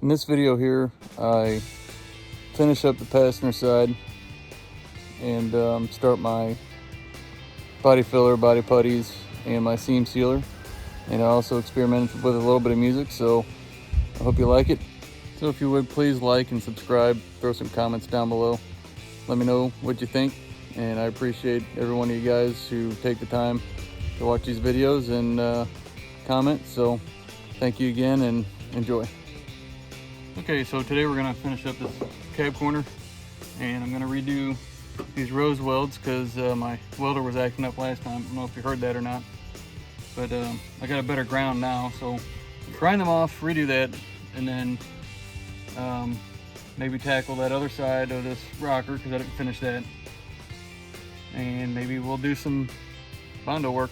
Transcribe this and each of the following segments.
In this video here, I finish up the passenger side and start my body filler, body putties, and my seam sealer. And I also experimented with a little bit of music, so I hope you like it. So if you would, please like and subscribe, throw some comments down below. Let me know what you think, and I appreciate every one of you guys who take the time to watch these videos and comment. So thank you again and enjoy. Okay, so today we're gonna finish up this cab corner, and I'm gonna redo these rose welds because my welder was acting up last time. I don't know if you heard that or not, but I got a better ground now, so grind them off, redo that, and then maybe tackle that other side of this rocker because I didn't finish that, and maybe we'll do some bondo work.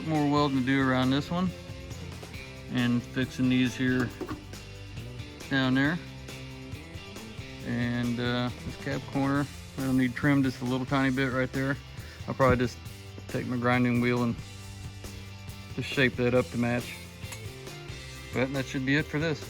More welding to do around this one and fixing these here down there, and this cab corner will need trim just a little tiny bit right there. I'll probably just take my grinding wheel and just shape that up to match, but that should be it for this.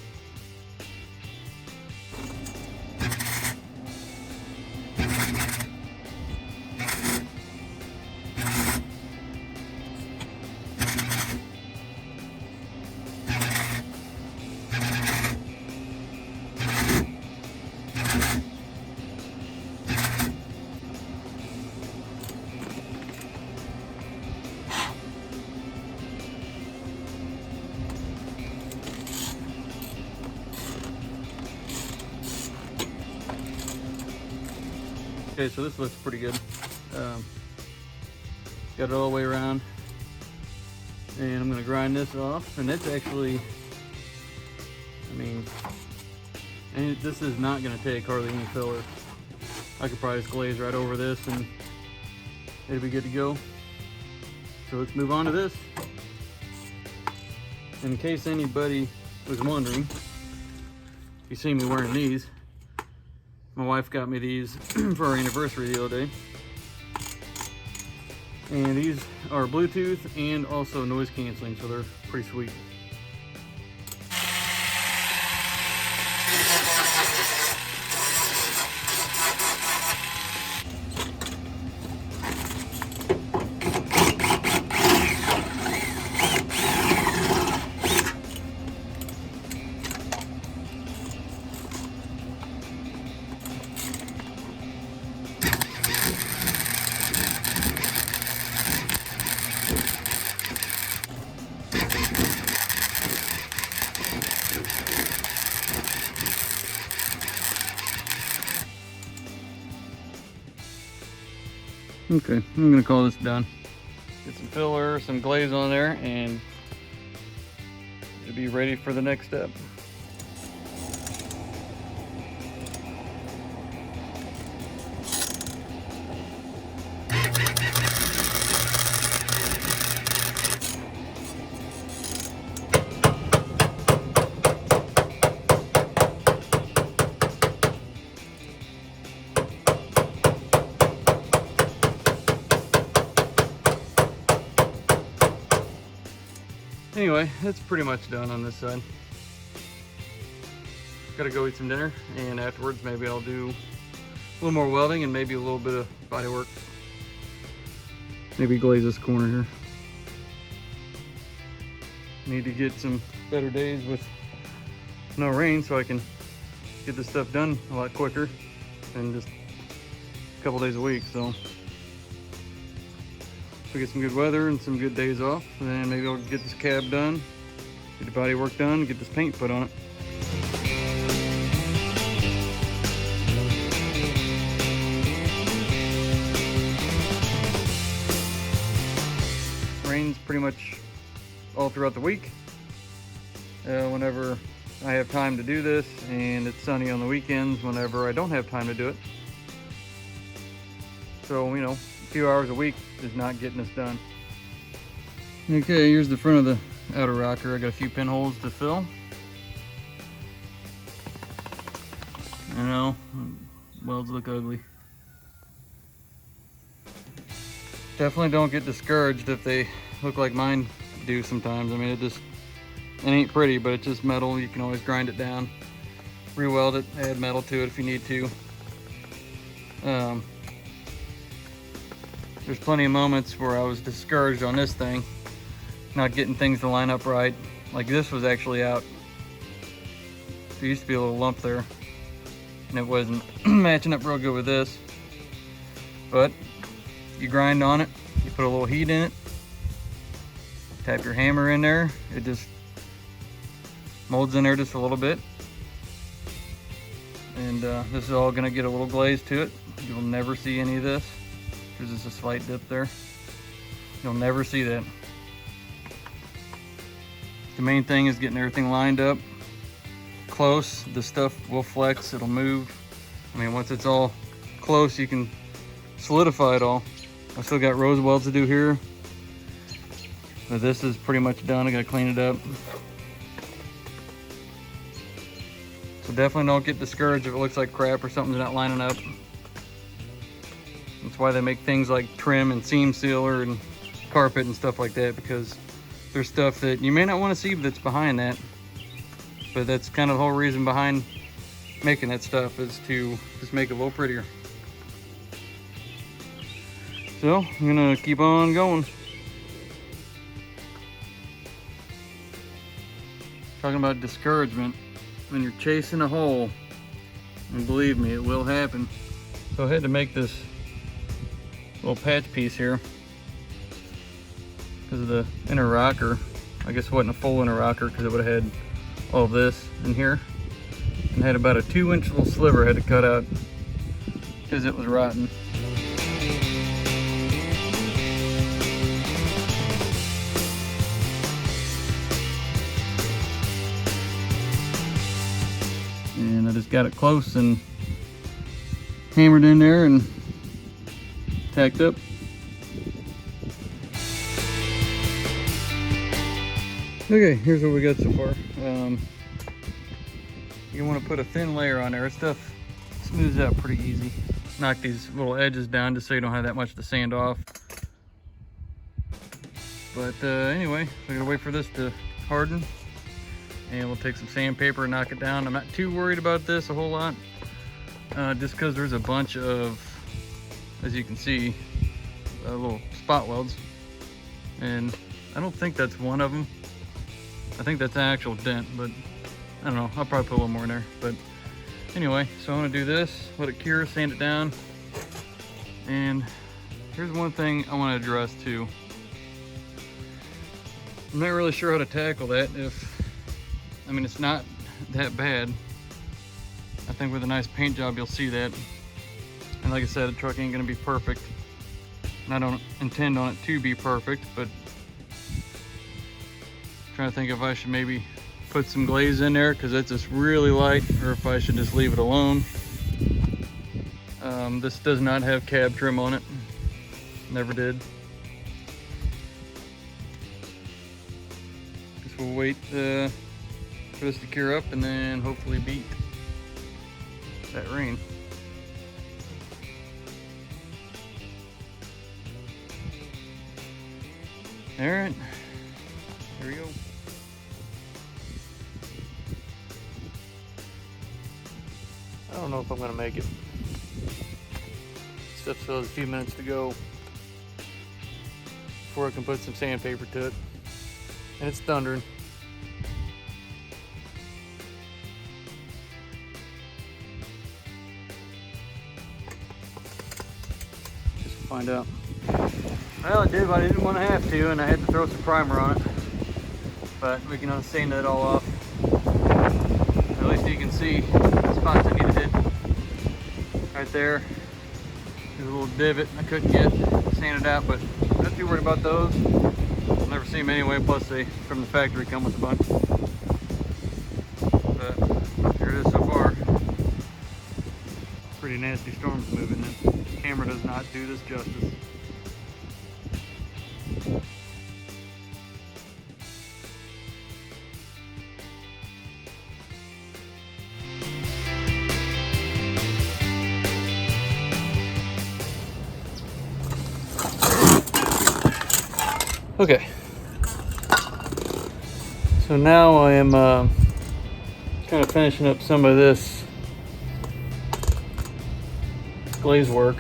Okay, so this looks pretty good. Got it all the way around, and I'm gonna grind this off. And it's actually, and this is not gonna take hardly any filler. I could probably just glaze right over this and it'll be good to go. So let's move on to this. In case anybody was wondering, you see me wearing these. My wife got me these for our anniversary the other day. And these are Bluetooth and also noise canceling, so they're pretty sweet. Okay, I'm gonna call this done. Get some filler, some glaze on there, and it'll be ready for the next step. Anyway, it's pretty much done on this side. Gotta go eat some dinner, and afterwards maybe I'll do a little more welding and maybe a little bit of body work. Maybe glaze this corner here. Need to get some better days with no rain so I can get this stuff done a lot quicker than just a couple days a week. So if we get some good weather and some good days off, and then maybe I'll get this cab done, get the body work done, get this paint put on it. Rains pretty much all throughout the week. Whenever I have time to do this, and it's sunny on the weekends whenever I don't have time to do it. So, you know, a few hours a week is not getting us done. Okay, here's the front of the outer rocker. I got a few pinholes to fill. I know, welds look ugly. Definitely don't get discouraged if they look like mine do sometimes. I mean, it ain't pretty, but it's just metal. You can always grind it down, re-weld it, add metal to it if you need to. There's plenty of moments where I was discouraged on this thing, not getting things to line up right. Like this was actually out. There used to be a little lump there, and it wasn't matching up real good with this. But you grind on it, you put a little heat in it, tap your hammer in there, it just molds in there just a little bit. And this is all gonna get a little glaze to it. You'll never see any of this. There's just a slight dip there. You'll never see that. The main thing is getting everything lined up close. The stuff will flex, it'll move. I mean, once it's all close, you can solidify it all. I still got rose welds to do here, but this is pretty much done. I gotta clean it up. So definitely don't get discouraged if it looks like crap or something's not lining up. That's why they make things like trim and seam sealer and carpet and stuff like that, because there's stuff that you may not want to see that's behind that. But that's kind of the whole reason behind making that stuff, is to just make it a little prettier. So I'm gonna keep on going. Talking about discouragement, when you're chasing a hole, and believe me, it will happen. So I had to make this little patch piece here because of the inner rocker. I guess it wasn't a full inner rocker because it would have had all of this in here, and had about a 2-inch little sliver I had to cut out because it was rotten. And I just got it close and hammered in there and tacked up. Okay, here's what we got so far. You want to put a thin layer on there. Stuff smooths out pretty easy. Knock these little edges down just so you don't have that much to sand off. But anyway, we're gonna wait for this to harden, and we'll take some sandpaper and knock it down. I'm not too worried about this a whole lot, just because there's a bunch of, as you can see, little spot welds, and I don't think that's one of them. I think that's an actual dent, but I don't know, I'll probably put a little more in there. But anyway, so I'm gonna do this, let it cure, sand it down. And here's one thing I want to address too. I'm not really sure how to tackle that. I mean, it's not that bad. I think with a nice paint job, you'll see that. And like I said, the truck ain't gonna be perfect. And I don't intend on it to be perfect, but I'm trying to think if I should maybe put some glaze in there because it's just really light, or if I should just leave it alone. This does not have cab trim on it. Never did. Guess we'll wait for this to cure up and then hopefully beat that rain. All right, here we go. I don't know if I'm gonna make it. Stuff still has a few minutes to go before I can put some sandpaper to it. And it's thundering. Guess we'll find out. Well, I did, but I didn't want to have to, and I had to throw some primer on it. But we can sand that all off. At least you can see the spots I needed it. Right there. There's a little divot I couldn't get sanded out, but I'm not too worried about those. I'll never see them anyway, plus they, from the factory, come with a bunch. But here it is so far. Pretty nasty storms moving in. The camera does not do this justice. Okay, so now I am kind of finishing up some of this glaze work,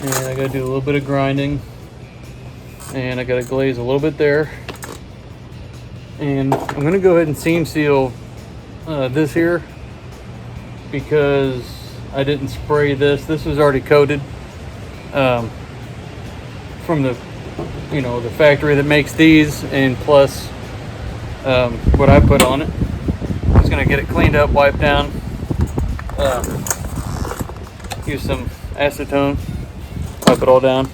and I got to do a little bit of grinding, and I got to glaze a little bit there, and I'm going to go ahead and seam seal this here because I didn't spray this. This was already coated from the the factory that makes these, and plus what I put on it. I'm just gonna get it cleaned up, wiped down, use some acetone, wipe it all down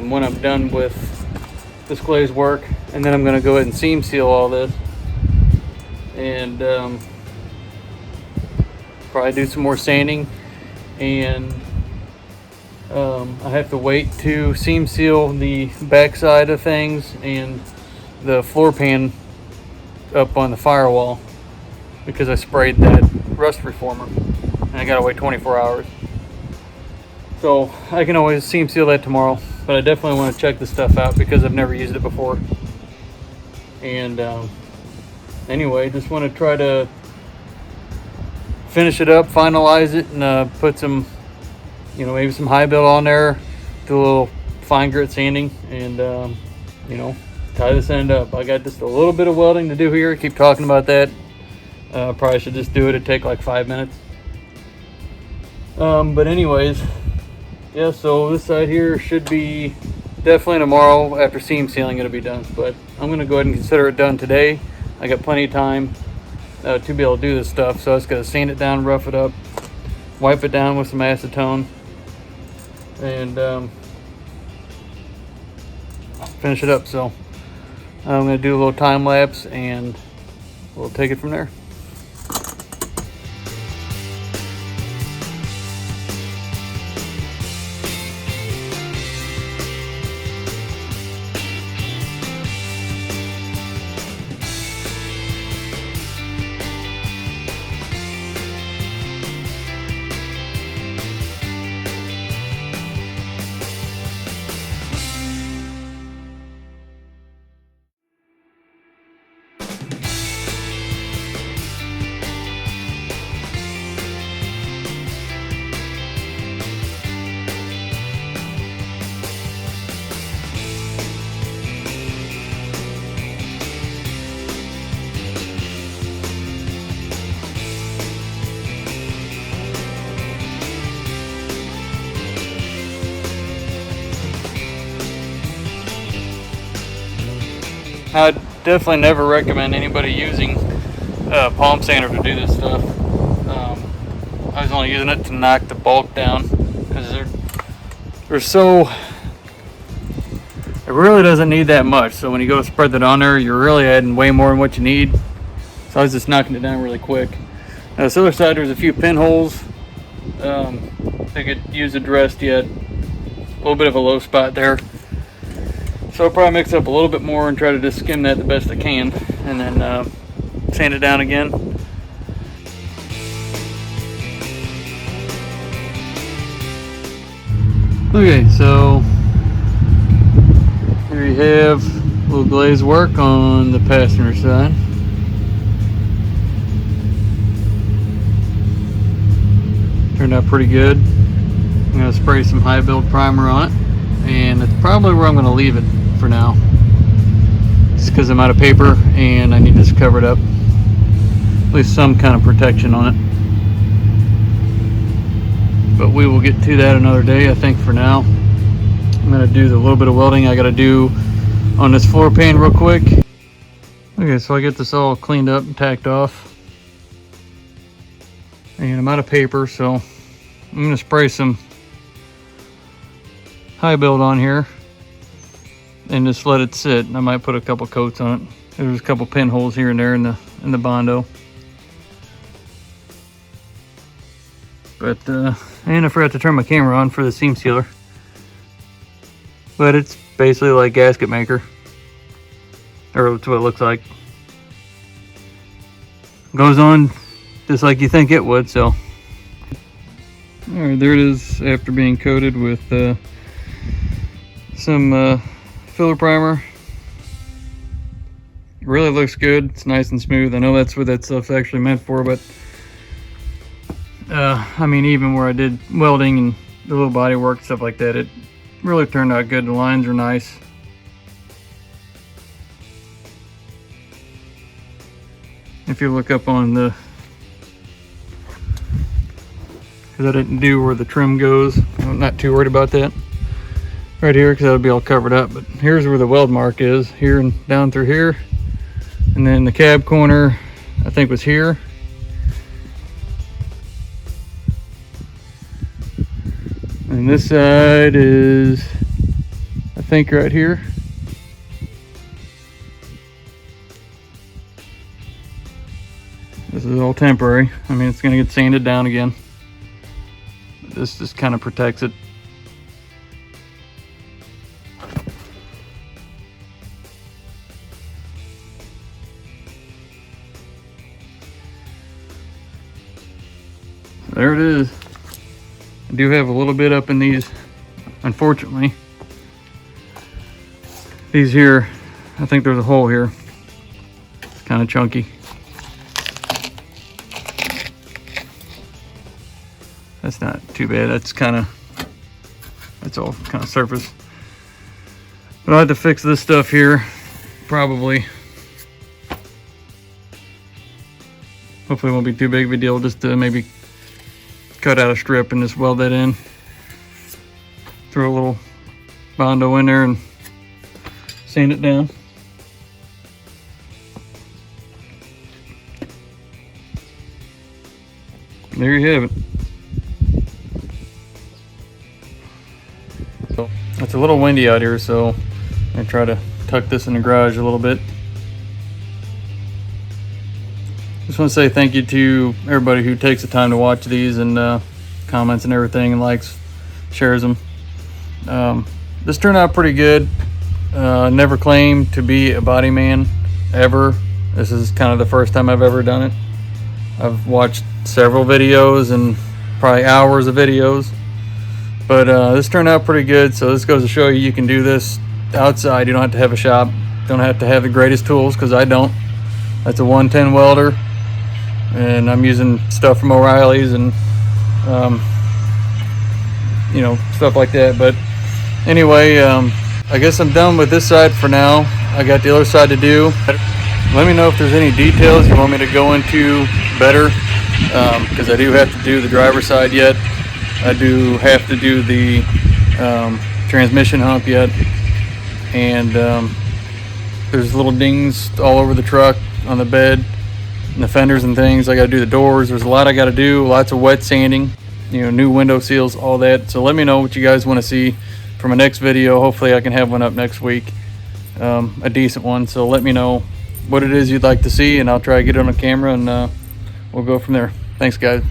when I'm done with this glaze work, and then I'm gonna go ahead and seam seal all this, and probably do some more sanding, and I have to wait to seam seal the back side of things and the floor pan up on the firewall because I sprayed that rust reformer, and I gotta wait 24 hours. So I can always seam seal that tomorrow, but I definitely want to check the stuff out because I've never used it before. And anyway, just want to try to finish it up, finalize it, and put some maybe some high build on there, do a little fine grit sanding, and tie this end up. I got just a little bit of welding to do here. I keep talking about that. Probably should just do it. It'd take like 5 minutes. But anyways, yeah, so this side here should be definitely tomorrow after seam sealing it'll be done, but I'm gonna go ahead and consider it done today. I got plenty of time to be able to do this stuff, so I just gotta sand it down, rough it up, wipe it down with some acetone, and finish it up. So I'm gonna do a little time lapse and we'll take it from there. I definitely never recommend anybody using palm sander to do this stuff. I was only using it to knock the bulk down because they're so, it really doesn't need that much. So when you go to spread that on there, you're really adding way more than what you need. So I was just knocking it down really quick. Now this other side, there's a few pinholes that could use addressed yet. A little bit of a low spot there. So I'll probably mix up a little bit more and try to just skim that the best I can, and then sand it down again. Okay, so here you have a little glaze work on the passenger side. Turned out pretty good. I'm going to spray some high build primer on it, and it's probably where I'm going to leave it for now, just because I'm out of paper and I need this covered up, at least some kind of protection on it. But we will get to that another day. I think for now I'm going to do the little bit of welding I got to do on this floor pan real quick. Okay, so I get this all cleaned up and tacked off, and I'm out of paper, so I'm going to spray some high build on here and just let it sit. I might put a couple coats on it. There's a couple pinholes here and there in the Bondo. But and I forgot to turn my camera on for the seam sealer. But it's basically like gasket maker, or that's what it looks like. Goes on just like you think it would. So all right, there it is after being coated with some filler primer. It really looks good. It's nice and smooth. I know that's what that stuff's actually meant for, but I mean, even where I did welding and the little body work, stuff like that, it really turned out good. The lines are nice. If you look up on the, because I didn't do where the trim goes, I'm not too worried about that right here because that'll be all covered up. But here's where the weld mark is, here and down through here, and then the cab corner I think was here. And this side is, I think, right here. This is all temporary. I mean, it's gonna get sanded down again. This just kind of protects it. There it is. I do have a little bit up in these, unfortunately. These here, I think there's a hole here. It's kind of chunky. That's not too bad. That's all kind of surface. But I'll have to fix this stuff here, probably. Hopefully it won't be too big of a deal, just to maybe cut out a strip and just weld that in. Throw a little Bondo in there and sand it down. There you have it. So it's a little windy out here, so I'm gonna try to tuck this in the garage a little bit. Just want to say thank you to everybody who takes the time to watch these and comments and everything, and likes, shares them. This turned out pretty good. Never claimed to be a body man ever. This is kind of the first time I've ever done it. I've watched several videos and probably hours of videos, but this turned out pretty good. So this goes to show you can do this outside. You don't have to have a shop, don't have to have the greatest tools, because I don't. That's a 110 welder, and I'm using stuff from O'Reilly's and you know, stuff like that. But anyway, I guess I'm done with this side for now. I got the other side to do. Let me know if there's any details you want me to go into better, because I do have to do the driver's side yet. I do have to do the transmission hump yet, and there's little dings all over the truck, on the bed and the fenders and things. I got to do the doors. There's a lot I got to do, lots of wet sanding, you know, new window seals, all that. So let me know what you guys want to see for my next video. Hopefully I can have one up next week, a decent one. So let me know what it is you'd like to see, and I'll try to get it on the camera, and we'll go from there. Thanks, guys.